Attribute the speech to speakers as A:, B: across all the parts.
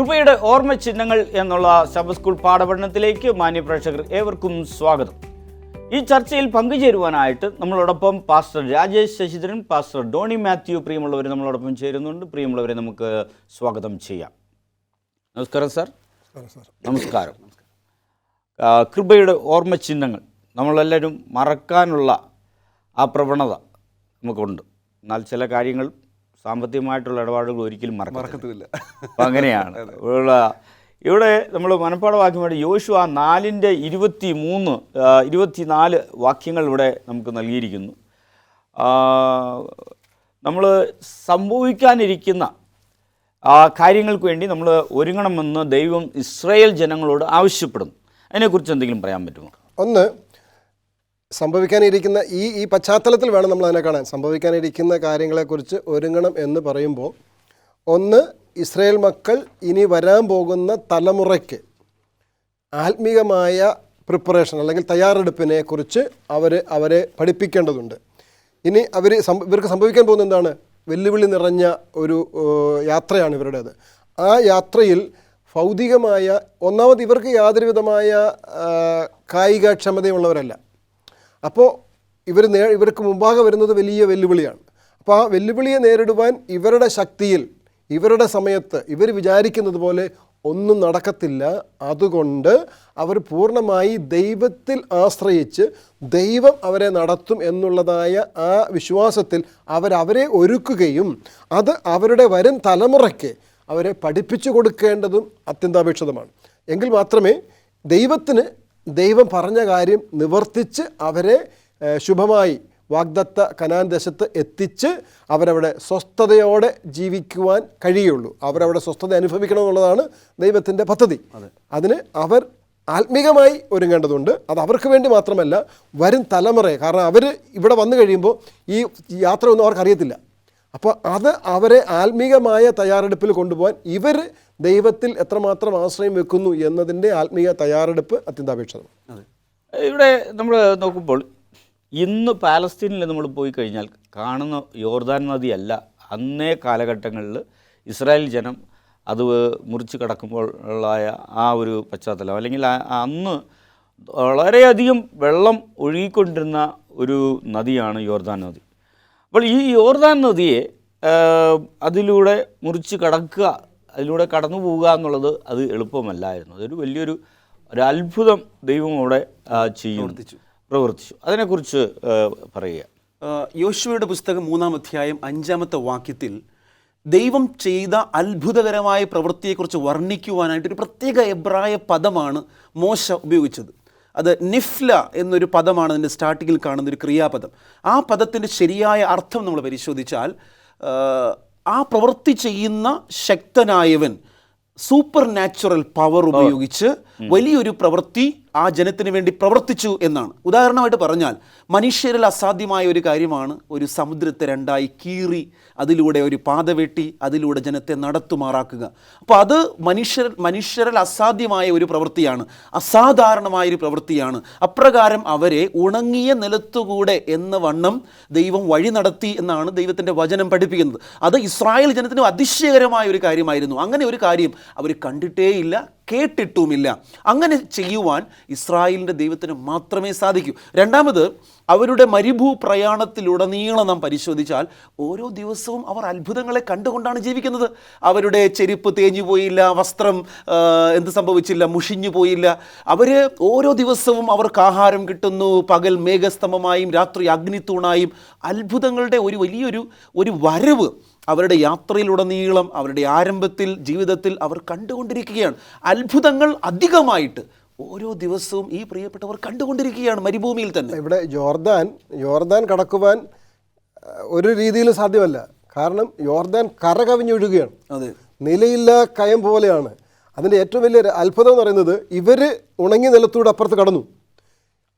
A: കൃപയുടെ ഓർമ്മ ചിഹ്നങ്ങൾ എന്നുള്ള സബ് സ്കൂൾ പാഠപഠനത്തിലേക്ക് മാന്യപ്രേക്ഷകർ ഏവർക്കും സ്വാഗതം. ഈ ചർച്ചയിൽ പങ്കുചേരുവാനായിട്ട് നമ്മളോടൊപ്പം പാസ്റ്റർ രാജേഷ് ശശിധരൻ, പാസ്റ്റർ ഡോണി മാത്യു പ്രിയമുള്ളവർ നമ്മളോടൊപ്പം ചേരുന്നുണ്ട്. പ്രിയമുള്ളവരെ നമുക്ക് സ്വാഗതം ചെയ്യാം. നമസ്കാരം സാർ. നമസ്കാരം. കൃപയുടെ ഓർമ്മ ചിഹ്നങ്ങൾ നമ്മളെല്ലാവരും മറക്കാനുള്ള ആ പ്രവണത നമുക്കുണ്ട്. എന്നാൽ ചില കാര്യങ്ങൾ സാമ്പത്തികമായിട്ടുള്ള ഇടപാടുകൾ ഒരിക്കലും മറക്കത്തില്ല. അപ്പം അങ്ങനെയാണ് ഇവിടെ നമ്മൾ മനപ്പാഠവാക്യമായിട്ട് യോശുവ 4:24 വാക്യങ്ങൾ ഇവിടെ നമുക്ക് നൽകിയിരിക്കുന്നു. നമ്മൾ സംഭവിക്കാനിരിക്കുന്ന കാര്യങ്ങൾക്ക് വേണ്ടി നമ്മൾ ഒരുങ്ങണമെന്ന് ദൈവം ഇസ്രായേൽ ജനങ്ങളോട് ആവശ്യപ്പെടുന്നു. അതിനെക്കുറിച്ച് എന്തെങ്കിലും പറയാൻ പറ്റുമോ?
B: ഒന്ന്, സംഭവിക്കാനിരിക്കുന്ന ഈ പശ്ചാത്തലത്തിൽ വേണം നമ്മൾ അതിനെ കാണാൻ. സംഭവിക്കാനിരിക്കുന്ന കാര്യങ്ങളെക്കുറിച്ച് ഒരുങ്ങണം എന്ന് പറയുമ്പോൾ, ഒന്ന്, ഇസ്രായേൽ മക്കൾ ഇനി വരാൻ പോകുന്ന തലമുറയ്ക്ക് ആത്മീകമായ പ്രിപ്പറേഷൻ അല്ലെങ്കിൽ തയ്യാറെടുപ്പിനെ കുറിച്ച് അവരെ പഠിപ്പിക്കേണ്ടതുണ്ട്. ഇനി ഇവർക്ക് സംഭവിക്കാൻ പോകുന്ന എന്താണ്? വെല്ലുവിളി നിറഞ്ഞ ഒരു യാത്രയാണ് ഇവരുടേത്. ആ യാത്രയിൽ ഭൗതികമായ, ഒന്നാമത് ഇവർക്ക് യാതൊരു വിധമായ കായികക്ഷമതയുള്ളവരല്ല. അപ്പോൾ ഇവർക്ക് മുമ്പാകെ വരുന്നത് വലിയ വെല്ലുവിളിയാണ്. അപ്പോൾ ആ വെല്ലുവിളിയെ നേരിടുവാൻ ഇവരുടെ ശക്തിയിൽ, ഇവരുടെ സമയത്ത് ഇവർ വിചാരിക്കുന്നത് പോലെ ഒന്നും നടക്കത്തില്ല. അതുകൊണ്ട് അവർ പൂർണ്ണമായി ദൈവത്തിൽ ആശ്രയിച്ച് ദൈവം അവരെ നടത്തും എന്നുള്ളതായ ആ വിശ്വാസത്തിൽ അവരെ ഒരുക്കുകയും അത് അവരുടെ വരും തലമുറയ്ക്ക് അവരെ പഠിപ്പിച്ചു കൊടുക്കേണ്ടതും അത്യന്താപേക്ഷിതമാണ്. എങ്കിൽ മാത്രമേ ദൈവം പറഞ്ഞ കാര്യം നിവർത്തിച്ച് അവരെ ശുഭമായി വാഗ്ദത്ത കനാൻ ദേശത്ത് എത്തിച്ച് അവരവിടെ സ്വസ്ഥതയോടെ ജീവിക്കുവാൻ കഴിയുള്ളൂ. അവരവിടെ സ്വസ്ഥത അനുഭവിക്കണമെന്നുള്ളതാണ് ദൈവത്തിൻ്റെ പദ്ധതി. അതിന് അവർ ആത്മീകമായി ഒരുങ്ങേണ്ടതുണ്ട്. അത് അവർക്ക് വേണ്ടി മാത്രമല്ല, വരും തലമുറയെ. കാരണം അവർ ഇവിടെ വന്നു കഴിയുമ്പോൾ ഈ യാത്ര ഒന്നും അവർക്കറിയത്തില്ല. അപ്പോൾ അവരെ ആത്മീകമായ തയ്യാറെടുപ്പിൽ കൊണ്ടുപോകാൻ ഇവർ ദൈവത്തിൽ എത്രമാത്രം ആശ്രയം വെക്കുന്നു എന്നതിൻ്റെ ആത്മീയ തയ്യാറെടുപ്പ് അത്യന്താപേക്ഷിതമാണ്.
A: ഇവിടെ നമ്മൾ നോക്കുമ്പോൾ ഇന്ന് പാലസ്തീനിൽ നമ്മൾ പോയി കഴിഞ്ഞാൽ കാണുന്ന യോർദാൻ നദിയല്ല അന്നേ കാലഘട്ടങ്ങളിൽ ഇസ്രായേൽ ജനം അത് മുറിച്ച് കടക്കുമ്പോൾ ഉള്ള ആ ഒരു പശ്ചാത്തലം, അല്ലെങ്കിൽ അന്ന് വളരെയധികം വെള്ളം ഒഴുകിക്കൊണ്ടിരുന്ന ഒരു നദിയാണ് യോർദാൻ നദി. അപ്പോൾ ഈ യോർദാൻ നദിയെ അതിലൂടെ മുറിച്ച് കടക്കുക, അതിലൂടെ കടന്നു പോവുക എന്നുള്ളത് അത് എളുപ്പമല്ലായിരുന്നു. അതൊരു വലിയൊരു അത്ഭുതം ദൈവം അവിടെ പ്രവർത്തിച്ചു. അതിനെക്കുറിച്ച് പറയുക.
C: യോശുവയുടെ പുസ്തകം 3-ാം അധ്യായം 5-ാമത്തെ വാക്യത്തിൽ ദൈവം ചെയ്ത അത്ഭുതകരമായ പ്രവൃത്തിയെക്കുറിച്ച് വർണ്ണിക്കുവാനായിട്ടൊരു പ്രത്യേക എബ്രായ പദമാണ് മോശ ഉപയോഗിച്ചത്. അത് നിഫ്ല എന്നൊരു പദമാണ് അതിൻ്റെ സ്റ്റാർട്ടിങ്ങിൽ കാണുന്നൊരു ക്രിയാപദം. ആ പദത്തിൻ്റെ ശരിയായ അർത്ഥം നമ്മൾ പരിശോധിച്ചാൽ, ആ പ്രവൃത്തി ചെയ്യുന്ന ശക്തനായവൻ സൂപ്പർ നാച്ചുറൽ പവർ ഉപയോഗിച്ച് വലിയൊരു പ്രവൃത്തി ആ ജനത്തിന് വേണ്ടി പ്രവർത്തിച്ചു എന്നാണ്. ഉദാഹരണമായിട്ട് പറഞ്ഞാൽ, മനുഷ്യരിൽ അസാധ്യമായ ഒരു കാര്യമാണ് ഒരു സമുദ്രത്തെ രണ്ടായി കീറി അതിലൂടെ ഒരു പാത വെട്ടി അതിലൂടെ ജനത്തെ നടത്തുമാറാക്കുക. അപ്പോൾ അത് മനുഷ്യരിൽ അസാധ്യമായ ഒരു പ്രവൃത്തിയാണ്, അസാധാരണമായൊരു പ്രവൃത്തിയാണ്. അപ്രകാരം അവരെ ഉണങ്ങിയ നിലത്തുകൂടെ എന്ന വണ്ണം ദൈവം വഴി നടത്തി എന്നാണ് ദൈവത്തിൻ്റെ വചനം പഠിപ്പിക്കുന്നത്. അത് ഇസ്രായേൽ ജനത്തിന് അതിശയകരമായ ഒരു കാര്യമായിരുന്നു. അങ്ങനെ ഒരു കാര്യം അവർ കണ്ടിട്ടേയില്ല, കേട്ടിട്ടുമില്ല. അങ്ങനെ ചെയ്യുവാൻ ഇസ്രായേലിൻ്റെ ദൈവത്തിന് മാത്രമേ സാധിക്കൂ. രണ്ടാമത്, അവരുടെ മരുഭൂ പ്രയാണത്തിലുടനീളം നാം പരിശോധിച്ചാൽ ഓരോ ദിവസവും അവർ അത്ഭുതങ്ങളെ കണ്ടുകൊണ്ടാണ് ജീവിക്കുന്നത്. അവരുടെ ചെരുപ്പ് തേഞ്ഞു പോയില്ല, വസ്ത്രം സംഭവിച്ചില്ല, മുഷിഞ്ഞു പോയില്ല. അവർ ഓരോ ദിവസവും അവർക്ക് ആഹാരം കിട്ടുന്നു, പകൽ മേഘസ്തംഭമായും രാത്രി അഗ്നിത്തൂണായും. അത്ഭുതങ്ങളുടെ ഒരു വലിയൊരു വരവ് അവരുടെ യാത്രയിലുടനീളം, അവരുടെ ആരംഭത്തിൽ, ജീവിതത്തിൽ അവർ കണ്ടുകൊണ്ടിരിക്കുകയാണ്. അത്ഭുതങ്ങൾ അധികമായിട്ട് ഓരോ ദിവസവും ഈ പ്രിയപ്പെട്ടവർ കണ്ടുകൊണ്ടിരിക്കുകയാണ് മരുഭൂമിയിൽ തന്നെ.
B: ഇവിടെ യോർദാൻ കടക്കുവാൻ ഒരു രീതിയിലും സാധ്യമല്ല. കാരണം യോർദാൻ കര കവിഞ്ഞൊഴുകുകയാണ്.
C: അതെ,
B: നിലയില്ലാ കയം പോലെയാണ്. അതിൻ്റെ ഏറ്റവും വലിയ അത്ഭുതം എന്ന് പറയുന്നത്, ഇവർ ഉണങ്ങി നിലത്തൂടെ അപ്പുറത്ത് കടന്നു.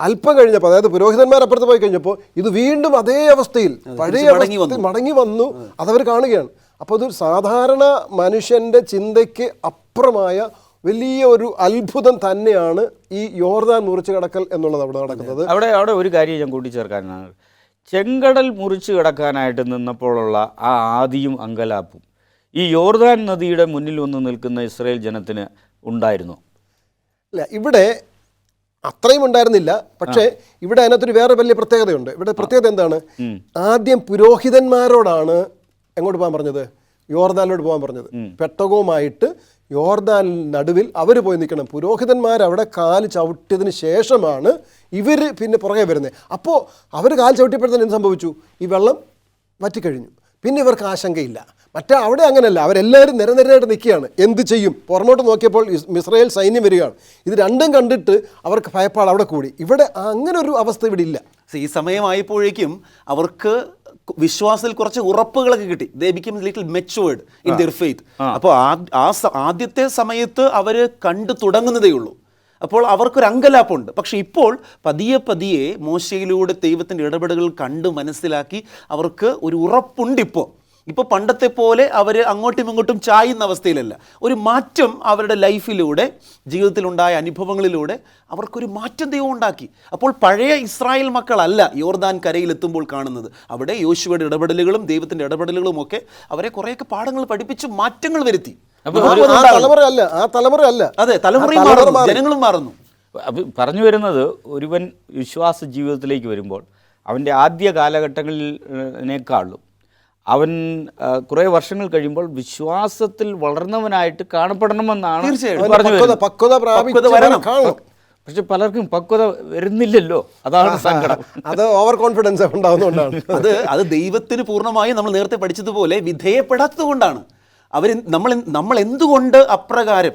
B: അല്പം കഴിഞ്ഞപ്പോൾ, അതായത് പുരോഹിതന്മാർ അപ്പുറത്ത് പോയി കഴിഞ്ഞപ്പോൾ ഇത് വീണ്ടും അതേ അവസ്ഥയിൽ പഴയ മടങ്ങി വന്നു. അതവർ കാണുകയാണ്. അപ്പോൾ അതൊരു സാധാരണ മനുഷ്യൻ്റെ ചിന്തയ്ക്ക് അപ്പുറമായ വലിയ ഒരു അത്ഭുതം തന്നെയാണ് ഈ യോർദാൻ മുറിച്ച് കടക്കൽ എന്നുള്ളത് അവിടെ നടക്കുന്നത്.
A: അവിടെ ഒരു കാര്യം ഞാൻ കൂട്ടിച്ചേർക്കാനാണ്. ചെങ്കടൽ മുറിച്ച് കിടക്കാനായിട്ട് നിന്നപ്പോഴുള്ള ആ ആദിയും അങ്കലാപ്പും ഈ യോർദാൻ നദിയുടെ മുന്നിൽ വന്ന് നിൽക്കുന്ന ഇസ്രായേൽ ജനത്തിന് ഉണ്ടായിരുന്നു?
B: അല്ല, ഇവിടെ അത്രയും ഉണ്ടായിരുന്നില്ല. പക്ഷേ ഇവിടെ അതിനകത്തൊരു വേറെ വലിയ പ്രത്യേകതയുണ്ട്. ഇവിടെ പ്രത്യേകത എന്താണ്? ആദ്യം പുരോഹിതന്മാരോടാണ് എങ്ങോട്ട് പോകാൻ പറഞ്ഞത്? യോർദാനിലോട്ട് പോകാൻ പറഞ്ഞത്. പെട്ടകവുമായിട്ട് യോർദാൻ നടുവിൽ അവർ പോയി നിൽക്കണം. പുരോഹിതന്മാർ അവിടെ കാല് ചവിട്ടിയതിന് ശേഷമാണ് ഇവർ പിന്നെ പുറകെ വരുന്നത്. അപ്പോൾ അവർ കാല് ചവിട്ടിയപ്പോഴത്തേന് എന്ത് സംഭവിച്ചു? ഈ വെള്ളം വറ്റിക്കഴിഞ്ഞു. പിന്നെ ഇവർക്ക് ആശങ്കയില്ല. മറ്റേ അവിടെ അങ്ങനെയല്ല, അവരെല്ലാവരും നിരനിരയായിട്ട് നിൽക്കുകയാണ്. എന്ത് ചെയ്യും? പുറമോട്ട് നോക്കിയപ്പോൾ ഇസ്രായേൽ സൈന്യം വരികയാണ്. ഇത് രണ്ടും കണ്ടിട്ട് അവർക്ക് ഭയപ്പാട് അവിടെ കൂടി. ഇവിടെ അങ്ങനെ ഒരു അവസ്ഥ ഇവിടെ ഇല്ല.
C: ഈ സമയമായപ്പോഴേക്കും അവർക്ക് വിശ്വാസത്തിൽ കുറച്ച് ഉറപ്പുകളൊക്കെ കിട്ടി. They become little matured in their faith. അപ്പോൾ ആദ്യത്തെ സമയത്ത് അവർ കണ്ടു തുടങ്ങുന്നതേ ഉള്ളൂ. അപ്പോൾ അവർക്കൊരു അങ്കലാപ്പുണ്ട്. പക്ഷേ ഇപ്പോൾ പതിയെ പതിയെ മോശയിലൂടെ ദൈവത്തിൻ്റെ ഇടപെടലുകൾ കണ്ട് മനസ്സിലാക്കി അവർക്ക് ഒരു ഉറപ്പുണ്ട്. ഇപ്പോൾ പണ്ടത്തെ പോലെ അവർ അങ്ങോട്ടും ഇങ്ങോട്ടും ചായുന്ന അവസ്ഥയിലല്ല. ഒരു മാറ്റം അവരുടെ ലൈഫിലൂടെ, ജീവിതത്തിലുണ്ടായ അനുഭവങ്ങളിലൂടെ അവർക്കൊരു മാറ്റം ദൈവം ഉണ്ടാക്കി. അപ്പോൾ പഴയ ഇസ്രായേൽ മക്കളല്ല യോർദാൻ കരയിലെത്തുമ്പോൾ കാണുന്നത്. അവിടെ യോശുവയുടെ ഇടപെടലുകളും ദൈവത്തിൻ്റെ ഇടപെടലുകളും ഒക്കെ അവരെ കുറേയൊക്കെ പാഠങ്ങൾ പഠിപ്പിച്ച് മാറ്റങ്ങൾ വരുത്തി.
B: തലമുറയല്ല.
C: അതെ, തലമുറയും മാറുന്നു, ജനങ്ങളും മാറുന്നു.
A: പറഞ്ഞു വരുന്നത്, ഒരുവൻ വിശ്വാസ ജീവിതത്തിലേക്ക് വരുമ്പോൾ അവൻ്റെ ആദ്യ കാലഘട്ടങ്ങളിലേക്കാളും അവൻ കുറേ വർഷങ്ങൾ കഴിയുമ്പോൾ വിശ്വാസത്തിൽ വളർന്നവനായിട്ട് കാണപ്പെടണമെന്നാണ്
B: തീർച്ചയായും.
A: പക്ഷെ പലർക്കും പക്വത വരുന്നില്ലല്ലോ, അതാണ് സങ്കടം.
B: അത് ഓവർ കോൺഫിഡൻസ് ഉണ്ടാകുന്നതുകൊണ്ടാണ്.
C: അത് ദൈവത്തിന് പൂർണ്ണമായും നമ്മൾ നേരത്തെ പഠിച്ചതുപോലെ വിധേയപ്പെടാത്തതുകൊണ്ടാണ്. നമ്മൾ എന്തുകൊണ്ട് അപ്രകാരം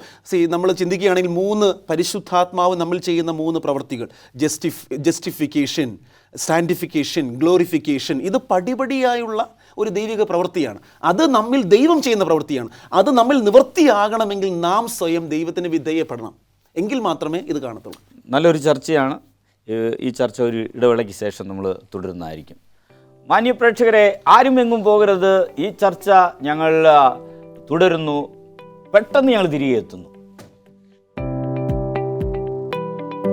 C: നമ്മൾ ചിന്തിക്കുകയാണെങ്കിൽ 3 പരിശുദ്ധാത്മാവ് നമ്മൾ ചെയ്യുന്ന 3 പ്രവൃത്തികൾ: ജസ്റ്റിഫിക്കേഷൻ, സാൻറ്റിഫിക്കേഷൻ, ഗ്ലോറിഫിക്കേഷൻ. ഇത് പടിപടിയായുള്ള ഒരു ദൈവിക പ്രവൃത്തിയാണ്. അത് നമ്മിൽ ദൈവം ചെയ്യുന്ന പ്രവൃത്തിയാണ്. അത് നമ്മിൽ നിവൃത്തിയാകണമെങ്കിൽ നാം സ്വയം ദൈവത്തിന് വിധേയപ്പെടണം. എങ്കിൽ മാത്രമേ ഇത് കാണത്തുള്ളൂ.
A: നല്ലൊരു ചർച്ചയാണ്. ഈ ചർച്ച ഒരു ഇടവേളയ്ക്ക് ശേഷം നമ്മൾ തുടരുന്നതായിരിക്കും. മാന്യപ്രേക്ഷകരെ, ആരും എങ്ങും പോകരുത്. ഈ ചർച്ച ഞങ്ങൾ തുടരുന്നു. പെട്ടെന്ന് ഞങ്ങൾ തിരികെ എത്തുന്നു.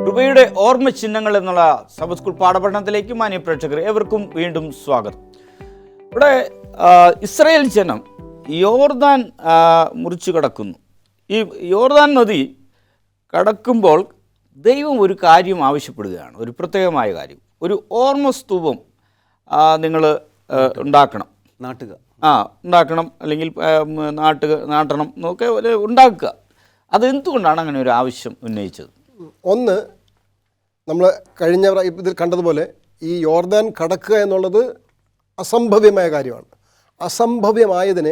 A: കൃപയുടെ ഓർമ്മ ചിഹ്നങ്ങൾ എന്നുള്ള സബ് സ്കൂൾ പാഠപഠനത്തിലേക്ക് മാന്യപ്രേക്ഷകർ ഏവർക്കും വീണ്ടും സ്വാഗതം. ഇവിടെ ഇസ്രായേൽ ജനം യോർദാൻ മുറിച്ചു കടക്കുന്നു. ഈ യോർദാൻ നദി കടക്കുമ്പോൾ ദൈവം ഒരു കാര്യം ആവശ്യപ്പെടുകയാണ്, ഒരു പ്രത്യേകമായ കാര്യം. ഒരു ഓർമ്മ സ്തൂപം നിങ്ങൾ ഉണ്ടാക്കണം, ഉണ്ടാക്കണം, അല്ലെങ്കിൽ നാട്ടണം എന്നൊക്കെ ഉണ്ടാക്കുക. അതെന്തുകൊണ്ടാണ് അങ്ങനെ ഒരു ആവശ്യം ഉന്നയിച്ചത്?
B: ഒന്ന്, നമ്മൾ കഴിഞ്ഞ ഇതിൽ കണ്ടതുപോലെ ഈ യോർദാൻ കടക്കുക എന്നുള്ളത് അസംഭവ്യമായ കാര്യമാണ്.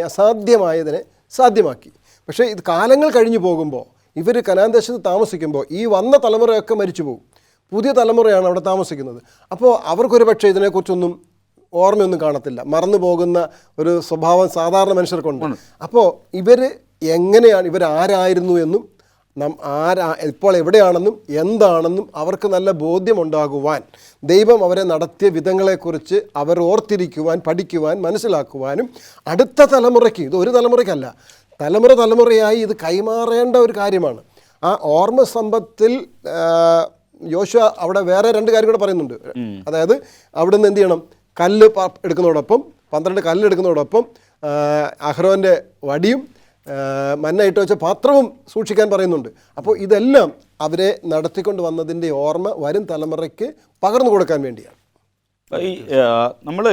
B: അസാധ്യമായതിനെ സാധ്യമാക്കി. പക്ഷേ ഇത് കാലങ്ങൾ കഴിഞ്ഞു പോകുമ്പോൾ, ഇവർ കനാൻ ദേശത്ത് താമസിക്കുമ്പോൾ ഈ വന്ന തലമുറയൊക്കെ മരിച്ചു പോകും. പുതിയ തലമുറയാണ് അവിടെ താമസിക്കുന്നത്. അപ്പോൾ അവർക്കൊരു പക്ഷേ ഇതിനെക്കുറിച്ചൊന്നും ഓർമ്മയൊന്നും കാണത്തില്ല, മറന്നു പോകുന്ന ഒരു സ്വഭാവം സാധാരണ മനുഷ്യർക്കുണ്ട്. അപ്പോൾ ഇവർ എങ്ങനെയാണ്, ഇവരാരായിരുന്നു എന്നും ഇപ്പോൾ എവിടെയാണെന്നും എന്താണെന്നും അവർക്ക് നല്ല ബോധ്യമുണ്ടാകുവാൻ ദൈവം അവരെ നടത്തിയ വിധങ്ങളെക്കുറിച്ച് അവർ ഓർത്തിരിക്കുവാൻ, പഠിക്കുവാൻ, മനസ്സിലാക്കുവാനും അടുത്ത തലമുറയ്ക്ക്, ഇത് ഒരു തലമുറയ്ക്കല്ല, തലമുറയായി ഇത് കൈമാറേണ്ട ഒരു കാര്യമാണ്. ആ ഓർമ്മ സമ്പത്തിൽ യോശുവ അവിടെ വേറെ 2 കാര്യം കൂടെ പറയുന്നുണ്ട്. അതായത് അവിടെ നിന്ന് എന്ത് ചെയ്യണം? കല്ല് എടുക്കുന്നതോടൊപ്പം 12 കല്ല് എടുക്കുന്നതോടൊപ്പം അഹ്റോൻ്റെ വടിയും മന്ന ഇട്ട് വെച്ച പാത്രവും സൂക്ഷിക്കാൻ പറയുന്നുണ്ട്. അപ്പോൾ ഇതെല്ലാം അവരെ നടത്തിക്കൊണ്ട് വന്നതിൻ്റെ ഓർമ്മ വരും തലമുറയ്ക്ക് പകർന്നു കൊടുക്കാൻ വേണ്ടിയാണ്.
A: നമ്മൾ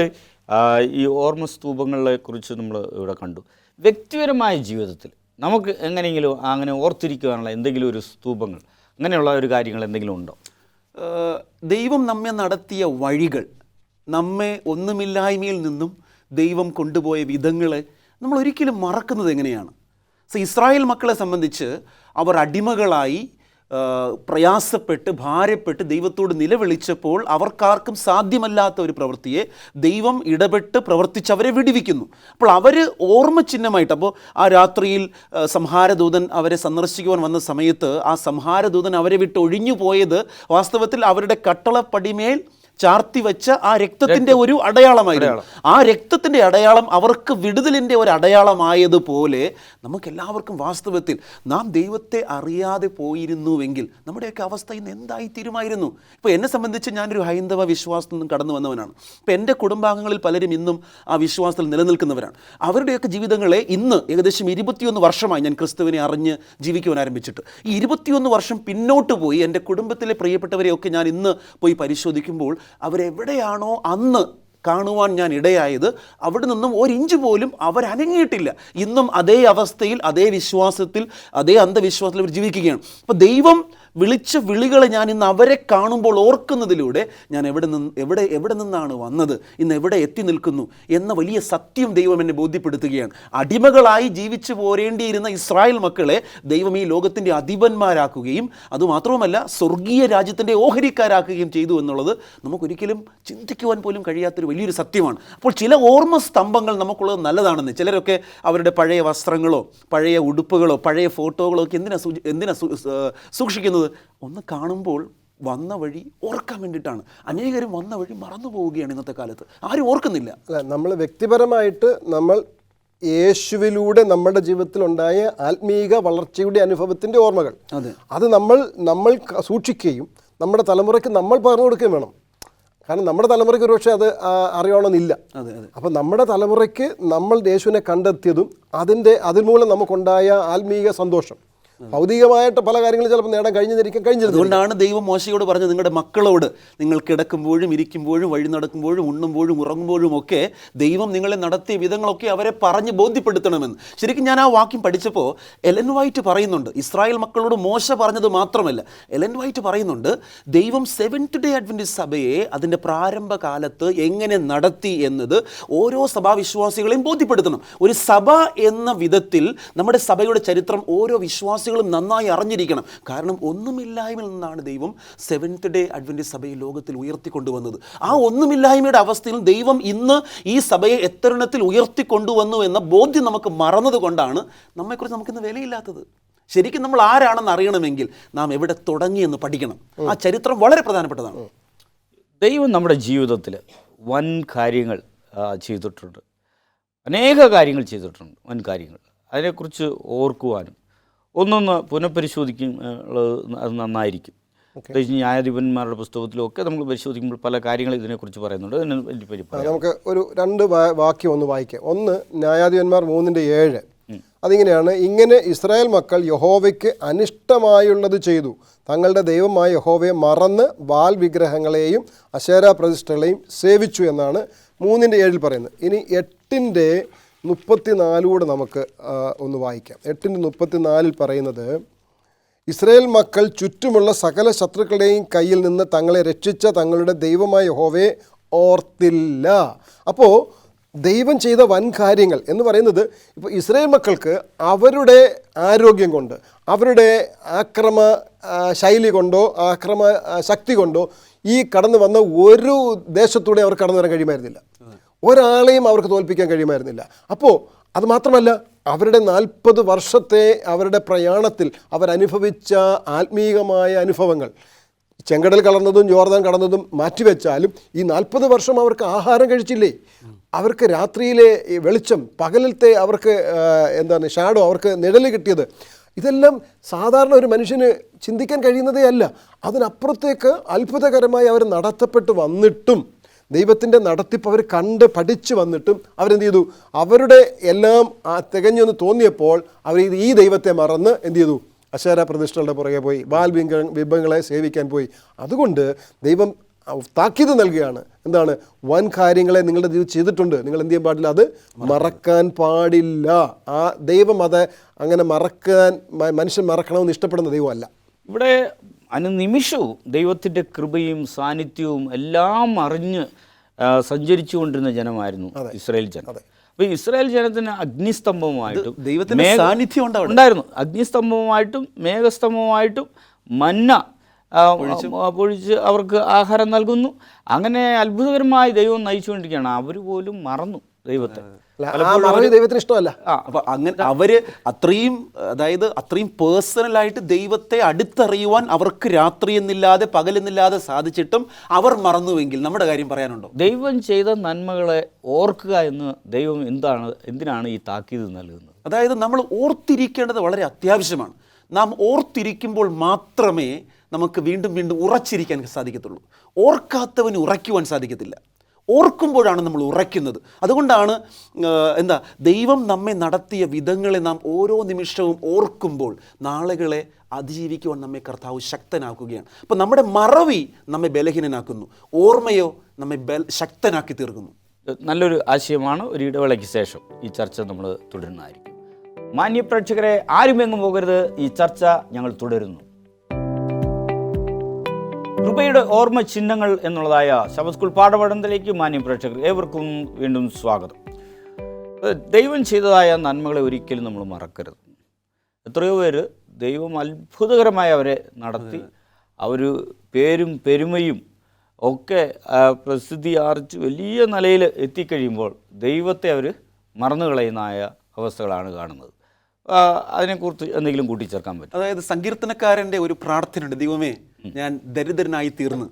A: ഈ ഓർമ്മ സ്തൂപങ്ങളെ കുറിച്ച് നമ്മൾ ഇവിടെ കണ്ടു. വ്യക്തിപരമായ ജീവിതത്തിൽ നമുക്ക് എങ്ങനെയെങ്കിലും അങ്ങനെ ഓർത്തിരിക്കുവാനുള്ള എന്തെങ്കിലും ഒരു സ്തൂപങ്ങൾ, അങ്ങനെയുള്ള ഒരു കാര്യങ്ങൾ എന്തെങ്കിലും ഉണ്ടോ?
C: ദൈവം നമ്മെ നടത്തിയ വഴികൾ, നമ്മെ ഒന്നുമില്ലായ്മയിൽ നിന്നും ദൈവം കൊണ്ടുപോയ വിധങ്ങളെ നമ്മൾ ഒരിക്കലും മറക്കുന്നത് എങ്ങനെയാണ്? ഇസ്രായേൽ മക്കളെ സംബന്ധിച്ച് അവർ അടിമകളായി പ്രയാസപ്പെട്ട് ഭാരപ്പെട്ട് ദൈവത്തോട് നിലവിളിച്ചപ്പോൾ അവർക്കാർക്കും സാധ്യമല്ലാത്ത ഒരു പ്രവൃത്തിയെ ദൈവം ഇടപെട്ട് പ്രവർത്തിച്ച് അവരെ വിടുവിക്കുന്നു. അപ്പോൾ അവർ ഓർമ്മ ചിഹ്നമായിട്ട്, അപ്പോൾ ആ രാത്രിയിൽ സംഹാരദൂതൻ അവരെ സന്ദർശിക്കുവാൻ വന്ന സമയത്ത് ആ സംഹാരദൂതൻ അവരെ വിട്ട് ഒഴിഞ്ഞു പോയത് വാസ്തവത്തിൽ അവരുടെ കട്ടളപ്പടിമേൽ ചാർത്തി വെച്ച ആ രക്തത്തിൻ്റെ ഒരു അടയാളമായിരുന്നു. ആ രക്തത്തിൻ്റെ അടയാളം അവർക്ക് വിടുതലിൻ്റെ ഒരു അടയാളമായതുപോലെ നമുക്കെല്ലാവർക്കും വാസ്തവത്തിൽ നാം ദൈവത്തെ അറിയാതെ പോയിരുന്നുവെങ്കിൽ നമ്മുടെയൊക്കെ അവസ്ഥ ഇന്ന് എന്തായി തീരുമായിരുന്നു. ഇപ്പോൾ എന്നെ സംബന്ധിച്ച് ഞാനൊരു ഹൈന്ദവ വിശ്വാസത്തിൽ നിന്നും കടന്നു വന്നവനാണ്. ഇപ്പോൾ എൻ്റെ കുടുംബാംഗങ്ങളിൽ പലരും ഇന്നും ആ വിശ്വാസത്തിൽ നിലനിൽക്കുന്നവരാണ്. അവരുടെയൊക്കെ ജീവിതങ്ങളെ ഇന്ന് ഏകദേശം 21 വർഷമായി ഞാൻ ക്രിസ്തുവിനെ അറിഞ്ഞ് ജീവിക്കുവാൻ ആരംഭിച്ചിട്ട്. ഈ 21 വർഷം പിന്നോട്ട് പോയി എൻ്റെ കുടുംബത്തിലെ പ്രിയപ്പെട്ടവരെയൊക്കെ ഞാൻ ഇന്ന് പോയി പരിശോധിക്കുമ്പോൾ അവരെവിടെയാണോ അന്ന് കാണുവാൻ ഞാൻ ഇടയായത് അവിടെ നിന്നും ഒരിഞ്ച് പോലും അവരനങ്ങിയിട്ടില്ല. ഇന്നും അതേ അവസ്ഥയിൽ, അതേ വിശ്വാസത്തിൽ, അതേ അന്ധവിശ്വാസത്തിൽ അവർ ജീവിക്കുകയാണ്. അപ്പോൾ ദൈവം വിളിച്ച വിളികളെ ഞാൻ ഇന്ന് അവരെ കാണുമ്പോൾ ഓർക്കുന്നതിലൂടെ ഞാൻ എവിടെ നിന്നാണ് വന്നത്, ഇന്ന് എവിടെ എത്തി നിൽക്കുന്നു എന്ന വലിയ സത്യം ദൈവം എന്നെ ബോധ്യപ്പെടുത്തുകയാണ്. അടിമകളായി ജീവിച്ചു പോരേണ്ടിയിരുന്ന ഇസ്രായേൽ മക്കളെ ദൈവം ഈ ലോകത്തിൻ്റെ അധിപന്മാരാക്കുകയും അതുമാത്രവുമല്ല സ്വർഗീയ രാജ്യത്തിൻ്റെ ഓഹരിക്കാരാക്കുകയും ചെയ്തു എന്നുള്ളത് നമുക്കൊരിക്കലും ചിന്തിക്കുവാൻ പോലും കഴിയാത്തൊരു വലിയൊരു സത്യമാണ്. അപ്പോൾ ചില ഓർമ്മ സ്തംഭങ്ങൾ നമുക്കുള്ളത് നല്ലതാണെന്ന്. ചിലരൊക്കെ അവരുടെ പഴയ വസ്ത്രങ്ങളോ പഴയ ഉടുപ്പുകളോ പഴയ ഫോട്ടോകളോ ഒക്കെ എന്തിനാ സൂക്ഷിക്കുന്നത്? ഒന്ന് കാണുമ്പോൾ വന്ന വഴി ഓർക്കാൻ വേണ്ടിയിട്ടാണ്. അനേകരും വന്ന വഴി മറന്നു പോവുകയാണ് ഇന്നത്തെ കാലത്ത്, ആരും ഓർക്കുന്നില്ല.
B: അല്ല, നമ്മൾ വ്യക്തിപരമായിട്ട് നമ്മൾ യേശുവിലൂടെ നമ്മുടെ ജീവിതത്തിലുണ്ടായ ആത്മീക വളർച്ചയുടെ അനുഭവത്തിൻ്റെ ഓർമ്മകൾ അത് നമ്മൾ സൂക്ഷിക്കുകയും നമ്മുടെ തലമുറയ്ക്ക് നമ്മൾ പകർന്നു കൊടുക്കുകയും വേണം. കാരണം നമ്മുടെ തലമുറയ്ക്ക് ഒരുപക്ഷെ അത് അറിയണമെന്നില്ല. അപ്പം നമ്മുടെ തലമുറയ്ക്ക് നമ്മൾ യേശുവിനെ കണ്ടെത്തിയതും അതിൽ മൂലം നമുക്കുണ്ടായ ആത്മീക സന്തോഷം ഭൗതികമായിട്ട് പല കാര്യങ്ങളും ചിലപ്പോൾ നേടാൻ കഴിഞ്ഞിരുന്നു.
C: അതുകൊണ്ടാണ് ദൈവം മോശയോട് പറഞ്ഞത്, നിങ്ങളുടെ മക്കളോട് നിങ്ങൾ കിടക്കുമ്പോഴും ഇരിക്കുമ്പോഴും വഴി നടക്കുമ്പോഴും ഉണ്ണുമ്പോഴും ഉറങ്ങുമ്പോഴും ഒക്കെ ദൈവം നിങ്ങളെ നടത്തിയ വിധങ്ങളൊക്കെ അവരെ പറഞ്ഞ് ബോധ്യപ്പെടുത്തണമെന്ന്. ശരിക്കും ഞാൻ ആ വാക്യം പഠിച്ചപ്പോൾ എലൻ വൈറ്റ് പറയുന്നുണ്ട്, ഇസ്രായേൽ മക്കളോട് മോശ പറഞ്ഞത് മാത്രമല്ല, എലൻ വൈറ്റ് പറയുന്നുണ്ട് ദൈവം സെവൻത് ഡേ അഡ്വന്റിസ്റ്റ് സഭയെ അതിൻ്റെ പ്രാരംഭ കാലത്ത് എങ്ങനെ നടത്തി എന്നത് ഓരോ സഭാവിശ്വാസികളെയും ബോധ്യപ്പെടുത്തണം. ഒരു സഭ എന്ന വിധത്തിൽ നമ്മുടെ സഭയുടെ ചരിത്രം ഓരോ വിശ്വാസികളും നന്നായി അറിഞ്ഞിരിക്കണം. കാരണം ഒന്നുമില്ലായ്മയിൽ നിന്നാണ് ദൈവം സെവൻത് ഡേ അഡ്വന്റിസ്റ്റ് സഭയെ ലോകത്തിൽ ഉയർത്തിക്കൊണ്ടുവന്നത്. ആ ഒന്നുമില്ലായ്മയുടെ അവസ്ഥയിൽ ദൈവം ഇന്ന് ഈ സഭയെ എത്തരണത്തിൽ ഉയർത്തിക്കൊണ്ടുവന്നു എന്ന ബോധ്യം നമുക്ക് മറന്നത് കൊണ്ടാണ് നമ്മെക്കുറിച്ച് നമുക്കിന്ന് വിലയില്ലാത്തത്. ശരിക്കും നമ്മൾ ആരാണെന്ന് അറിയണമെങ്കിൽ നാം എവിടെ തുടങ്ങിയെന്ന് പഠിക്കണം. ആ ചരിത്രം വളരെ പ്രധാനപ്പെട്ടതാണ്.
A: ദൈവം നമ്മുടെ ജീവിതത്തിൽ വൻ കാര്യങ്ങൾ ചെയ്തിട്ടുണ്ട്, അനേക കാര്യങ്ങൾ ചെയ്തിട്ടുണ്ട്, വൻ കാര്യങ്ങൾ. അതിനെക്കുറിച്ച് ഓർക്കുവാനും ഒന്നൊന്ന് പുനഃപരിശോധിക്കും അത് നന്നായിരിക്കും. പ്രത്യേകിച്ച് ന്യായാധിപന്മാരുടെ പുസ്തകത്തിലൊക്കെ നമ്മൾ പരിശോധിക്കുമ്പോൾ പല കാര്യങ്ങൾ ഇതിനെക്കുറിച്ച് പറയുന്നുണ്ട്.
B: നമുക്ക് ഒരു 2 വാക്യം ഒന്ന് വായിക്കാം. ഒന്ന് ന്യായാധിപന്മാർ 3:7. അതിങ്ങനെയാണ്: ഇങ്ങനെ ഇസ്രായേൽ മക്കൾ യഹോവയ്ക്ക് അനിഷ്ടമായുള്ളത് ചെയ്തു, തങ്ങളുടെ ദൈവമായ യഹോവയെ മറന്ന് ബാൽ വിഗ്രഹങ്ങളെയും അശേരാ പ്രതിഷ്ഠകളെയും സേവിച്ചു എന്നാണ് 3:7 പറയുന്നത്. ഇനി 8:34 നമുക്ക് ഒന്ന് വായിക്കാം. 8:34 പറയുന്നത്: ഇസ്രായേൽ മക്കൾ ചുറ്റുമുള്ള സകല ശത്രുക്കളുടെയും കയ്യിൽ നിന്ന് തങ്ങളെ രക്ഷിച്ച തങ്ങളുടെ ദൈവമായ യഹോവയെ ഓർത്തില്ല. അപ്പോൾ ദൈവം ചെയ്ത വൻ കാര്യങ്ങൾ എന്ന് പറയുന്നത്, ഇപ്പോൾ ഇസ്രായേൽ മക്കൾക്ക് അവരുടെ ആരോഗ്യം കൊണ്ട്, അവരുടെ ആക്രമ ശൈലി കൊണ്ടോ ആക്രമ ശക്തി കൊണ്ടോ ഈ കടന്നു വന്ന ഒരു ദേശത്തൂടെ അവർ കടന്നു വരാൻ കഴിയുമായിരുന്നില്ല. ഒരാളെയും അവർക്ക് തോൽപ്പിക്കാൻ കഴിയുമായിരുന്നില്ല. അപ്പോൾ അത് മാത്രമല്ല, അവരുടെ 40 വർഷത്തെ അവരുടെ പ്രയാണത്തിൽ അവരനുഭവിച്ച ആത്മീകമായ അനുഭവങ്ങൾ, ചെങ്കടൽ കടന്നതും യോർദാൻ കടന്നതും മാറ്റിവെച്ചാലും ഈ 40 വർഷം അവർക്ക് ആഹാരം കഴിച്ചില്ലേ, അവർക്ക് രാത്രിയിലെ വെളിച്ചം, പകലത്തെ അവർക്ക് ഷാഡോ, അവർക്ക് നിഴൽ കിട്ടിയത്, ഇതെല്ലാം സാധാരണ ഒരു മനുഷ്യന് ചിന്തിക്കാൻ കഴിയുന്നതേ അല്ല. അതിനപ്പുറത്തേക്ക് അത്ഭുതകരമായി അവർ നടത്തപ്പെട്ട് വന്നിട്ടും, ദൈവത്തിൻ്റെ നടത്തിപ്പ് അവർ കണ്ട് പഠിച്ചു വന്നിട്ടും അവരെന്ത് ചെയ്തു? അവരുടെ എല്ലാം തികഞ്ഞെന്ന് തോന്നിയപ്പോൾ അവർ ഈ ദൈവത്തെ മറന്ന് എന്ത് ചെയ്തു? അശേരാ പ്രതിഷ്ഠകളുടെ പുറകെ പോയി, ബാൽ ബിംബങ്ങളെ സേവിക്കാൻ പോയി. അതുകൊണ്ട് ദൈവം താക്കീത് നൽകുകയാണ്. എന്താണ്? വൻ കാര്യങ്ങളെ നിങ്ങളുടെ ജീവിതം ചെയ്തിട്ടുണ്ട്, നിങ്ങൾ എന്ത് ചെയ്യാൻ പാടില്ല? അത് മറക്കാൻ പാടില്ല. ആ ദൈവം അത് അങ്ങനെ മറക്കാൻ, മനുഷ്യൻ മറക്കണമെന്ന് ഇഷ്ടപ്പെടുന്ന ദൈവമല്ല.
A: ഇവിടെ അനുനിമിഷവും ദൈവത്തിൻ്റെ കൃപയും സാന്നിധ്യവും എല്ലാം അറിഞ്ഞ് സഞ്ചരിച്ചു കൊണ്ടിരുന്ന ജനമായിരുന്നു ഇസ്രായേൽ ജനം. അപ്പോൾ ഇസ്രായേൽ ജനത്തിന് അഗ്നിസ്തംഭവുമായിട്ടും
C: ദൈവത്തിൻ്റെ സാന്നിധ്യം
A: ഉണ്ടായിരുന്നു. അഗ്നിസ്തംഭവുമായിട്ടും മേഘസ്തംഭവുമായിട്ടും മന്ന പൊഴിച്ച് അവർക്ക് ആഹാരം നൽകുന്നു. അങ്ങനെ അത്ഭുതകരമായി ദൈവം നയിച്ചുകൊണ്ടിരിക്കുകയാണ്. അവർ പോലും മറന്നു. ദൈവത്തെ.
B: ആ മറവി ദൈവത്തിന് ഇഷ്ടമല്ല.
C: അപ്പൊ അങ്ങനെ അവര് അത്രയും പേഴ്സണലായിട്ട് ദൈവത്തെ അടുത്തറിയുവാൻ അവർക്ക് രാത്രിയെന്നില്ലാതെ പകലെന്നില്ലാതെ സാധിച്ചിട്ടും അവർ മറന്നുവെങ്കിൽ നമ്മുടെ കാര്യം പറയാനുണ്ടോ?
A: ദൈവം ചെയ്ത നന്മകളെ ഓർക്കുക എന്ന് ദൈവം എന്തിനാണ് ഈ താക്കീത് നൽകുന്നത്?
C: അതായത് നമ്മൾ ഓർത്തിരിക്കേണ്ടത് വളരെ അത്യാവശ്യമാണ്. നാം ഓർത്തിരിക്കുമ്പോൾ മാത്രമേ നമുക്ക് വീണ്ടും വീണ്ടും ഉറച്ചിരിക്കാൻ സാധിക്കത്തുള്ളൂ. ഓർക്കാത്തവന് ഉറയ്ക്കുവാൻ സാധിക്കത്തില്ല. ഓർക്കുമ്പോഴാണ് നമ്മൾ ഉറയ്ക്കുന്നത്. അതുകൊണ്ടാണ് ദൈവം നമ്മെ നടത്തിയ വിധങ്ങളെ നാം ഓരോ നിമിഷവും ഓർക്കുമ്പോൾ നാളുകളെ അതിജീവിക്കുവാൻ നമ്മെ കർത്താവ് ശക്തനാക്കുകയാണ്. അപ്പോൾ നമ്മുടെ മറവി നമ്മെ ബലഹീനനാക്കുന്നു, ഓർമ്മയോ നമ്മെ ശക്തനാക്കി തീർക്കുന്നു.
A: നല്ലൊരു ആശയമാണ്. ഒരു ഇടവേളയ്ക്ക് ശേഷം ഈ ചർച്ച നമ്മൾ തുടരുന്നതായിരിക്കും. മാന്യപ്രേക്ഷകരെ, ആരും എങ്ങും പോകരുത്. ഈ ചർച്ച ഞങ്ങൾ തുടരുന്നു. കൃപയുടെ ഓർമ്മ ചിഹ്നങ്ങൾ എന്നുള്ളതായ ശബത്ത് സ്കൂൾ പാഠപഠനത്തിലേക്ക് മാന്യപ്രേക്ഷകർ ഏവർക്കും വീണ്ടും സ്വാഗതം. ദൈവം ചെയ്തതായ നന്മകളെ ഒരിക്കലും നമ്മൾ മറക്കരുത്. എത്രയോ പേര് ദൈവം അത്ഭുതകരമായി അവരെ നടത്തി, അവർ പേരും പെരുമയും ഒക്കെ പ്രസിദ്ധി ആർജിച്ച് വലിയ നിലയിൽ എത്തിക്കഴിയുമ്പോൾ ദൈവത്തെ അവർ മറന്നു കളയുന്നതായ അവസ്ഥകളാണ് കാണുന്നത്. അതിനെക്കുറിച്ച് എന്തെങ്കിലും കൂട്ടിച്ചേർക്കാൻ പറ്റും?
C: അതായത് സങ്കീർത്തനക്കാരൻ്റെ ഒരു പ്രാർത്ഥനയുണ്ട്, ദൈവമേ ഞാൻ ദരിദ്രനായി തീർന്ന്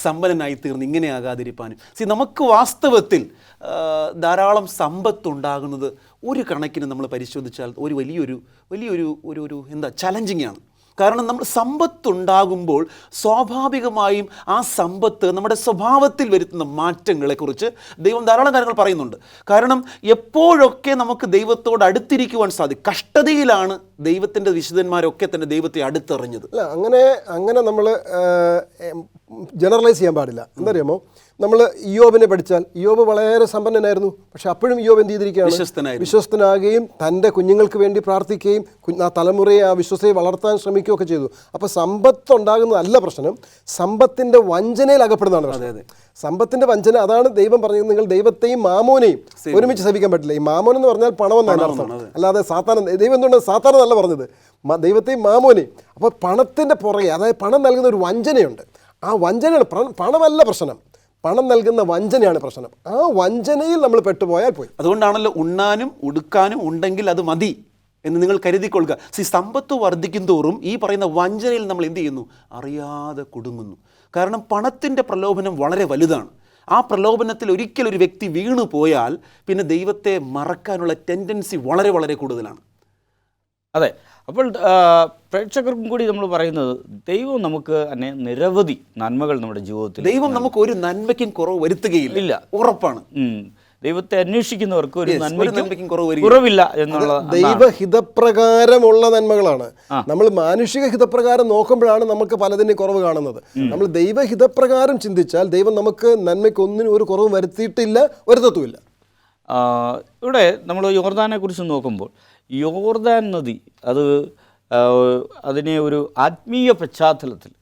C: സമ്പന്നനായി തീർന്ന് ഇങ്ങനെ ആകാതിരിപ്പാനും. നമുക്ക് വാസ്തവത്തിൽ ധാരാളം സമ്പത്തുണ്ടാകുന്നത് ഒരു കണക്കിന് നമ്മൾ പരിശോധിച്ചാൽ ഒരു വലിയൊരു ചലഞ്ചിങ് ആണ്. കാരണം നമ്മൾ സമ്പത്തുണ്ടാകുമ്പോൾ സ്വാഭാവികമായും ആ സമ്പത്ത് നമ്മുടെ സ്വഭാവത്തിൽ വരുത്തുന്ന മാറ്റങ്ങളെക്കുറിച്ച് ദൈവം ധാരാളം കാര്യങ്ങൾ പറയുന്നുണ്ട്. കാരണം എപ്പോഴൊക്കെ നമുക്ക് ദൈവത്തോട് അടുത്തിരിക്കുവാൻ സാധിക്കും. കഷ്ടതയിലാണ് ദൈവത്തിൻ്റെ വിശുദ്ധന്മാരൊക്കെ തന്നെ ദൈവത്തെ അടുത്തറിഞ്ഞത്.
B: അല്ല, അങ്ങനെ നമ്മൾ ജനറലൈസ് ചെയ്യാൻ പാടില്ല. എന്തറിയാമോ, നമ്മൾ ഇയ്യോബിനെ പഠിച്ചാൽ ഇയ്യോബ് വളരെ സമ്പന്നനായിരുന്നു. പക്ഷെ അപ്പോഴും ഇയ്യോബ് എന്ത് ചെയ്തിരിക്കുകയാണ്? വിശ്വസ്തനാകുകയും തൻ്റെ കുഞ്ഞുങ്ങൾക്ക് വേണ്ടി പ്രാർത്ഥിക്കുകയും ആ തലമുറയെ ആ വിശ്വസയെ വളർത്താൻ ശ്രമിക്കുകയൊക്കെ ചെയ്തു. അപ്പോൾ സമ്പത്ത് ഉണ്ടാകുന്നതല്ല പ്രശ്നം, സമ്പത്തിൻ്റെ വഞ്ചനയിൽ അകപ്പെടുന്നതാണ് പ്രശ്നം. സമ്പത്തിൻ്റെ വഞ്ചന, അതാണ് ദൈവം പറഞ്ഞത്, നിങ്ങൾ ദൈവത്തെയും മാമോനെയും ഒരുമിച്ച് സേവിക്കാൻ പറ്റില്ല. ഈ മാമോൻ എന്ന് പറഞ്ഞാൽ പണം എന്നാണ് അർത്ഥം, അല്ലാതെ സാത്താൻ. ദൈവം എന്തുകൊണ്ട് സാത്താൻ എന്നല്ല പറഞ്ഞത്, ദൈവത്തെയും മാമോനെയും. അപ്പോൾ പണത്തിൻ്റെ പുറകെ, അതായത് പണം നൽകുന്ന ഒരു വഞ്ചനയുണ്ട്. ആ വഞ്ചനയാണ് പണമല്ല പ്രശ്നം, പണം നൽകുന്ന വഞ്ചനയാണ് പ്രശ്നം. ആ വഞ്ചനയിൽ നമ്മൾ പെട്ടുപോയാൽ പോയി.
C: അതുകൊണ്ടാണല്ലോ ഉണ്ണാനും ഉടുക്കാനും ഉണ്ടെങ്കിൽ അത് മതി എന്ന് നിങ്ങൾ കരുതിക്കൊള്ളുക. സമ്പത്ത് വർദ്ധിക്കും തോറും ഈ പറയുന്ന വഞ്ചനയിൽ നമ്മൾ എന്ത് ചെയ്യുന്നു? അറിയാതെ കുടുങ്ങുന്നു. കാരണം പണത്തിൻ്റെ പ്രലോഭനം വളരെ വലുതാണ്. ആ പ്രലോഭനത്തിൽ ഒരിക്കൽ ഒരു വ്യക്തി വീണു പോയാൽ പിന്നെ ദൈവത്തെ മറക്കാനുള്ള ടെൻഡൻസി വളരെ വളരെ കൂടുതലാണ്.
A: അതെ. അപ്പോൾ പ്രേക്ഷകർക്കും കൂടി നമ്മൾ പറയുന്നത്, ദൈവം നമുക്ക് തന്നെ നിരവധി നന്മകൾ നമ്മുടെ ജീവിതത്തിൽ,
C: ദൈവം നമുക്ക് ഒരു നന്മയ്ക്കും കുറവ് വരുത്തുകയില്ല, ഉറപ്പാണ്.
A: ദൈവത്തെ അന്വേഷിക്കുന്നവർക്ക് ഒരു നന്മയ്ക്കും കുറവില്ല എന്നുള്ള
B: ദൈവഹിതപ്രകാരമുള്ള നന്മകളാണ്. നമ്മൾ മാനുഷിക ഹിതപ്രകാരം നോക്കുമ്പോഴാണ് നമുക്ക് പലതിൻ്റെ കുറവ് കാണുന്നത്. നമ്മൾ ദൈവഹിതപ്രകാരം ചിന്തിച്ചാൽ ദൈവം നമുക്ക് നന്മയ്ക്കൊന്നിനും ഒരു കുറവ് വരുത്തിയിട്ടില്ല, വരുത്തത്തുമില്ല.
A: ഇവിടെ നമ്മൾ യോർദാനെ കുറിച്ച് നോക്കുമ്പോൾ, യോർദാൻ നദി അതിനെ ഒരു ആത്മീയ പശ്ചാത്തലത്തിൽ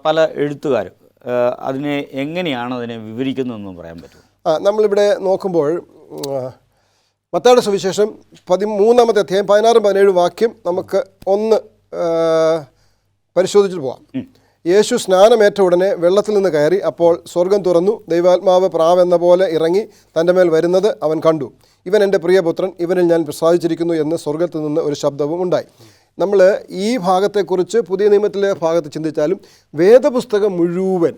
A: പല എഴുത്തുകാരും അതിനെ എങ്ങനെയാണ് അതിനെ വിവരിക്കുന്നതെന്ന് പറയാൻ പറ്റുമോ?
B: നമ്മളിവിടെ നോക്കുമ്പോൾ മത്തായിയുടെ സുവിശേഷം 13-ാമത്തെ അധ്യായം 16-17 വാക്യം നമുക്ക് ഒന്ന് പരിശോധിച്ചിട്ട് പോവാം. യേശു സ്നാനമേറ്റ ഉടനെ വെള്ളത്തിൽ നിന്ന് കയറി. അപ്പോൾ സ്വർഗം തുറന്നു, ദൈവാത്മാവ് പ്രാവെന്ന പോലെ ഇറങ്ങി തൻ്റെ മേൽ വരുന്നത് അവൻ കണ്ടു. ഇവൻ എൻ്റെ പ്രിയപുത്രൻ, ഇവനിൽ ഞാൻ പ്രസാദിച്ചിരിക്കുന്നു എന്ന് സ്വർഗത്തിൽ നിന്ന് ഒരു ശബ്ദവും ഉണ്ടായി. നമ്മൾ ഈ ഭാഗത്തെക്കുറിച്ച് പുതിയ നിയമത്തിലെ ഭാഗത്ത് ചിന്തിച്ചാലും വേദപുസ്തകം മുഴുവൻ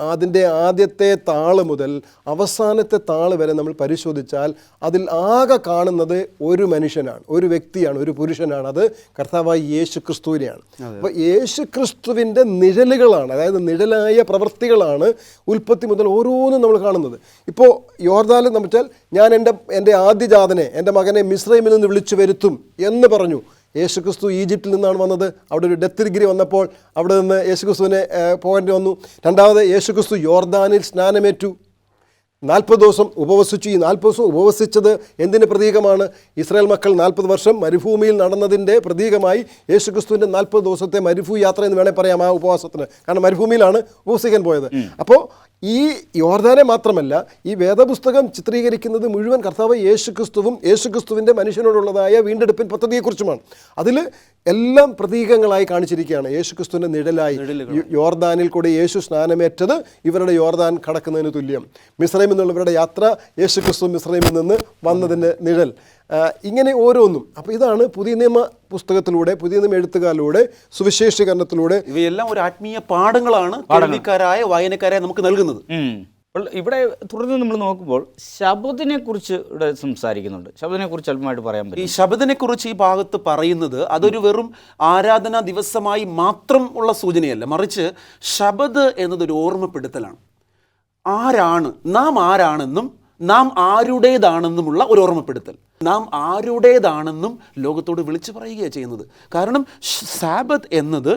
B: അതിൻ്റെ ആദ്യത്തെ താള് മുതൽ അവസാനത്തെ താള് വരെ നമ്മൾ പരിശോധിച്ചാൽ അതിൽ ആകെ കാണുന്നത് ഒരു മനുഷ്യനാണ്, ഒരു വ്യക്തിയാണ്, ഒരു പുരുഷനാണ്. അത് കർത്താവായ യേശു ക്രിസ്തുവിനെയാണ്. അപ്പോൾ യേശു ക്രിസ്തുവിൻ്റെ നിഴലുകളാണ്, അതായത് നിഴലായ പ്രവൃത്തികളാണ് ഉൽപ്പത്തി മുതൽ ഓരോന്നും നമ്മൾ കാണുന്നത്. ഇപ്പോൾ യോർദാനിൽ നമ്മൾ വെച്ചാൽ, ഞാൻ എൻ്റെ ആദ്യജാതനെ, എൻ്റെ മകനെ മിസ്രൈമിൽ നിന്ന് വിളിച്ചു വരുത്തും എന്ന് പറഞ്ഞു. യേശുക്രിസ്തു ഈജിപ്തിൽ നിന്നാണ് വന്നത്. അവിടെ ഒരു ഡെത്ത് ഡിഗ്രി വന്നപ്പോൾ അവിടെ നിന്ന് യേശുക്രിസ്തുവിനെ പോകേണ്ടി വന്നു. രണ്ടാമത് യേശുക്രിസ്തു യോർദാനിൽ സ്നാനമേറ്റു, 40 ദിവസം ഉപവസിച്ചു. ഈ 40 ദിവസം ഉപവസിച്ചത് എന്തിൻ്റെ പ്രതീകമാണ്? ഇസ്രായേൽ മക്കൾ 40 വർഷം മരുഭൂമിയിൽ നടന്നതിൻ്റെ പ്രതീകമായി യേശുക്രിസ്തുവിൻ്റെ 40 ദിവസത്തെ മരുഭൂ യാത്ര എന്ന് വേണേൽ പറയാം ആ ഉപവാസത്തിന്. കാരണം മരുഭൂമിയിലാണ് ഉപവസിക്കാൻ പോയത്. അപ്പോൾ ഈ യോർദാനെ മാത്രമല്ല, ഈ വേദപുസ്തകം ചിത്രീകരിക്കുന്നത് മുഴുവൻ കർത്താവ് യേശുക്രിസ്തുവും യേശുക്രിസ്തുവിൻ്റെ മനുഷ്യനോടുള്ളതായ വീണ്ടെടുപ്പിൻ പദ്ധതിയെക്കുറിച്ചുമാണ്. അതിൽ എല്ലാം പ്രതീകങ്ങളായി കാണിച്ചിരിക്കുകയാണ്. യേശുക്രിസ്തുവിൻ്റെ നിഴലായി യോർദാനിൽ കൂടി യേശു സ്നാനമേറ്റത് ഇവരുടെ യോർദാൻ കടക്കുന്നതിന് തുല്യം. മിസ്രൈമിൽ നിന്നുള്ളവരുടെ യാത്ര യേശുക്രിസ്തു മിസ്രൈമിൽ നിന്ന് വന്നതിൻ്റെ നിഴൽ. ഇങ്ങനെ ഓരോന്നും. അപ്പോൾ ഇതാണ് പുതിയ നിയമ പുസ്തകത്തിലൂടെ, പുതിയ നിയമ എഴുത്തുകാരിലൂടെ, സുവിശേഷീകരണത്തിലൂടെ
C: ഇവയെല്ലാം ഒരു ആത്മീയ പാഠങ്ങളാണ് കേൾവിക്കാരായ വായനക്കാരായ നമുക്ക് നൽകുന്നത്.
A: അപ്പോൾ ഇവിടെ തുടർന്ന് നമ്മൾ നോക്കുമ്പോൾ ശബദിനെ കുറിച്ച് ഇവിടെ സംസാരിക്കുന്നുണ്ട്. ശബദിനെ കുറിച്ച് അല്പമായിട്ട് പറയാൻ പറ്റും.
C: ഈ ശബദിനെ കുറിച്ച് ഈ ഭാഗത്ത് പറയുന്നത് അതൊരു വെറും ആരാധനാ ദിവസമായി മാത്രം ഉള്ള സൂചനയല്ല, മറിച്ച് ശബദ് എന്നതൊരു ഓർമ്മപ്പെടുത്തലാണ്. നാം ആരാണെന്നും നാം ആരുടേതാണെന്നുമുള്ള ഒരു ഓർമ്മപ്പെടുത്തൽ. നാം ആരുടേതാണെന്നും ലോകത്തോട് വിളിച്ചു പറയുകയാണ് ചെയ്യുന്നത്. കാരണം സാബത്ത് എന്നത്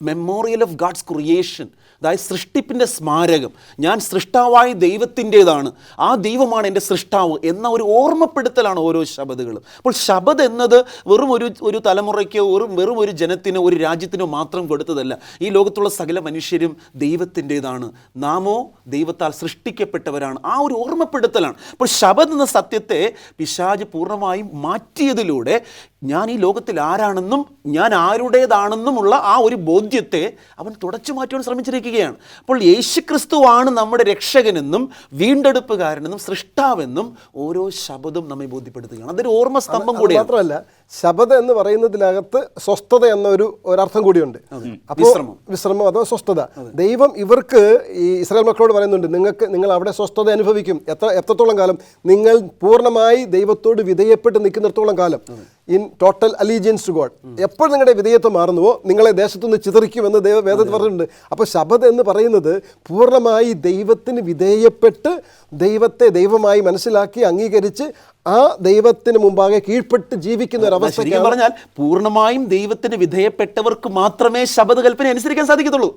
C: മെമ്മോറിയൽ ഓഫ് ഗാഡ്സ് ക്രിയേഷൻ, അതായത് സൃഷ്ടിപ്പിൻ്റെ സ്മാരകം. ഞാൻ സൃഷ്ടാവായ ദൈവത്തിൻ്റേതാണ്, ആ ദൈവമാണ് എൻ്റെ സൃഷ്ടാവ് എന്ന ഒരു ഓർമ്മപ്പെടുത്തലാണ് ഓരോ ശബദുകളും. അപ്പോൾ ശബദ് എന്നത് വെറും ഒരു തലമുറയ്ക്കോ വെറും ഒരു ജനത്തിനോ ഒരു രാജ്യത്തിനോ മാത്രം കൊടുത്തതല്ല. ഈ ലോകത്തുള്ള സകല മനുഷ്യരും ദൈവത്തിൻ്റേതാണ്, നാമോ ദൈവത്താൽ സൃഷ്ടിക്കപ്പെട്ടവരാണ്. ആ ഒരു ഓർമ്മപ്പെടുത്തലാണ്. അപ്പോൾ ശബദ് എന്ന സത്യത്തെ പിശാച് പൂർണ്ണമായും മാറ്റിയതിലൂടെ ഞാൻ ഈ ലോകത്തിൽ ആരാണെന്നും ഞാൻ ആരുടേതാണെന്നുമുള്ള ആ ഒരു ബോധ്യത്തെ അവൻ തുടച്ചു മാറ്റുവാൻ ശ്രമിച്ചിരിക്കുകയാണ്. അപ്പോൾ യേശുക്രിസ്തുവാണ് നമ്മുടെ രക്ഷകനെന്നും വീണ്ടെടുപ്പുകാരനെന്നും സൃഷ്ടാവെന്നും ഓരോ ശബദം നമ്മെ ബോധ്യപ്പെടുത്തുകയാണ്. അതൊരു ഓർമ്മ സ്തംഭം കൂടിയാണ്.
B: മാത്രമല്ല, ശബദ എന്ന് പറയുന്നതിനകത്ത് സ്വസ്ഥത എന്ന ഒരർത്ഥം കൂടിയുണ്ട്. അപ്പോൾ വിശ്രമം അഥവാ സ്വസ്ഥത. ദൈവം ഇവർക്ക് ഈ ഇസ്രായേൽ മക്കളോട് പറയുന്നുണ്ട്, നിങ്ങൾ അവിടെ സ്വസ്ഥത അനുഭവിക്കും. എത്രത്തോളം കാലം? നിങ്ങൾ പൂർണ്ണമായി ദൈവത്തോട് വിധേയപ്പെട്ട് നിൽക്കുന്നിടത്തോളം കാലം. In total allegiance to God. എപ്പോൾ നിങ്ങളുടെ വിധേയത്വം മാറുന്നുവോ നിങ്ങളെ ദേശത്തുനിന്ന് ചിതറിക്കുമെന്ന് വേദത്തിൽ പറഞ്ഞിട്ടുണ്ട്. അപ്പോൾ ശബദ് എന്ന് പറയുന്നത് പൂർണ്ണമായി ദൈവത്തിന് വിധേയപ്പെട്ട് ദൈവത്തെ ദൈവമായി മനസ്സിലാക്കി അംഗീകരിച്ച് ആ ദൈവത്തിന് മുമ്പാകെ കീഴ്പ്പെട്ട് ജീവിക്കുന്ന ഒരു അവസ്ഥ.
C: ശരിക്കും പറഞ്ഞാൽ പൂർണ്ണമായും ദൈവത്തിന് വിധേയപ്പെട്ടവർക്ക് മാത്രമേ ശബദ കൽപ്പന അനുസരിക്കാൻ സാധിക്കത്തുള്ളൂ,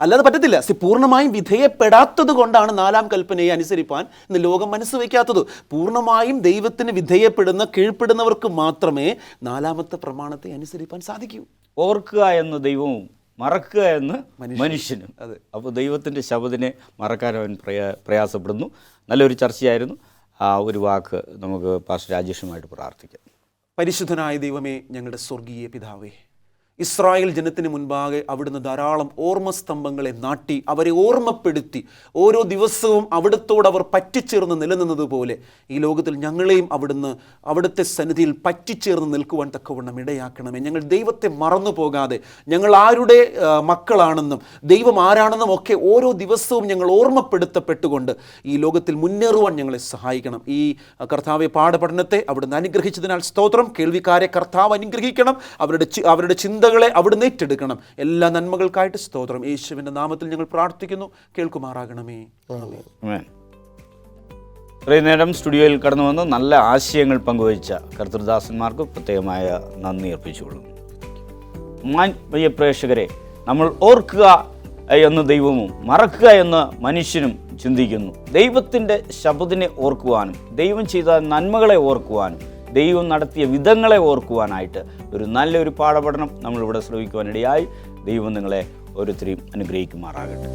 C: അല്ലാതെ പറ്റത്തില്ല. പൂർണ്ണമായും വിധേയപ്പെടാത്തത് കൊണ്ടാണ് 4-ാം കൽപ്പനയെ അനുസരിപ്പാൻ ഇന്ന് ലോകം മനസ്സ് വയ്ക്കാത്തത്. പൂർണ്ണമായും ദൈവത്തിന് വിധേയപ്പെടുന്ന കീഴ്പ്പെടുന്നവർക്ക് മാത്രമേ 4-ാമത്തെ പ്രമാണത്തെ അനുസരിപ്പാൻ സാധിക്കൂ.
A: ഓർക്കുക എന്ന് ദൈവവും മറക്കുക എന്ന് മനുഷ്യനും. അതെ. അപ്പോൾ ദൈവത്തിൻ്റെ ശബദിനെ മറക്കാൻ അവൻ പ്രയാസപ്പെടുന്നു. നല്ലൊരു ചർച്ചയായിരുന്നു. ആ ഒരു വാക്ക് നമുക്ക് പാസ്റ്റർ രാജേഷുമായിട്ട് പ്രാർത്ഥിക്കാം.
C: പരിശുദ്ധനായ ദൈവമേ, ഞങ്ങളുടെ സ്വർഗീയ പിതാവേ, ഇസ്രായേൽ ജനത്തിന് മുൻപാകെ അവിടുന്ന് ധാരാളം ഓർമ്മസ്തംഭങ്ങളെ നാട്ടി അവരെ ഓർമ്മപ്പെടുത്തി ഓരോ ദിവസവും അവിടുത്തോട് അവർ പറ്റിച്ചേർന്ന് നിലനിന്നതുപോലെ ഈ ലോകത്തിൽ ഞങ്ങളെയും അവിടുത്തെ സന്നിധിയിൽ പറ്റിച്ചേർന്ന് നിൽക്കുവാൻ തക്കവണ്ണം ഇടയാക്കണമേ. ഞങ്ങൾ ദൈവത്തെ മറന്നു പോകാതെ ഞങ്ങൾ ആരുടെ മക്കളാണെന്നും ദൈവം ആരാണെന്നും ഒക്കെ ഓരോ ദിവസവും ഞങ്ങൾ ഓർമ്മപ്പെടുത്തപ്പെട്ടുകൊണ്ട് ഈ ലോകത്തിൽ മുന്നേറുവാൻ ഞങ്ങളെ സഹായിക്കണം. ഈ കർത്താവെ പാഠപഠനത്തെ അവിടുന്ന് അനുഗ്രഹിച്ചതിനാൽ സ്തോത്രം. കേൾവിക്കാരെ കർത്താവ് അനുഗ്രഹിക്കണം. അവരുടെ ചിന്തകളെ അവിടുന്ന് ഏറ്റെടുക്കണം. എല്ലാ നന്മകൾക്കായിട്ട് സ്തോത്രം. യേശുവിൻ്റെ നാമത്തിൽ ഞങ്ങൾ പ്രാർത്ഥിക്കുന്നു. കേൾക്കുമാറാകണമേ.
A: ഇത്രയും നേരം സ്റ്റുഡിയോയിൽ കടന്നു വന്ന് നല്ല ആശയങ്ങൾ പങ്കുവച്ച കർത്തൃദാസന്മാർക്ക് പ്രത്യേകമായ നന്ദി അർപ്പിച്ചുകൊള്ളുന്നു. പ്രിയ പ്രേക്ഷകരെ, നമ്മൾ ഓർക്കുക എന്ന് ദൈവവും മറക്കുക എന്ന് മനുഷ്യനും ചിന്തിക്കുന്നു. ദൈവത്തിൻ്റെ ശബദിനെ ഓർക്കുവാനും ദൈവം ചെയ്ത നന്മകളെ ഓർക്കുവാനും ദൈവം നടത്തിയ വിധങ്ങളെ ഓർക്കുവാനായിട്ട് ഒരു നല്ലൊരു പാഠപഠനം നമ്മളിവിടെ ശ്രമിക്കുവാനിടയായി. ദൈവം നിങ്ങളെ ഓരോരുത്തരെയും അനുഗ്രഹിക്കുമാറാകട്ടെ.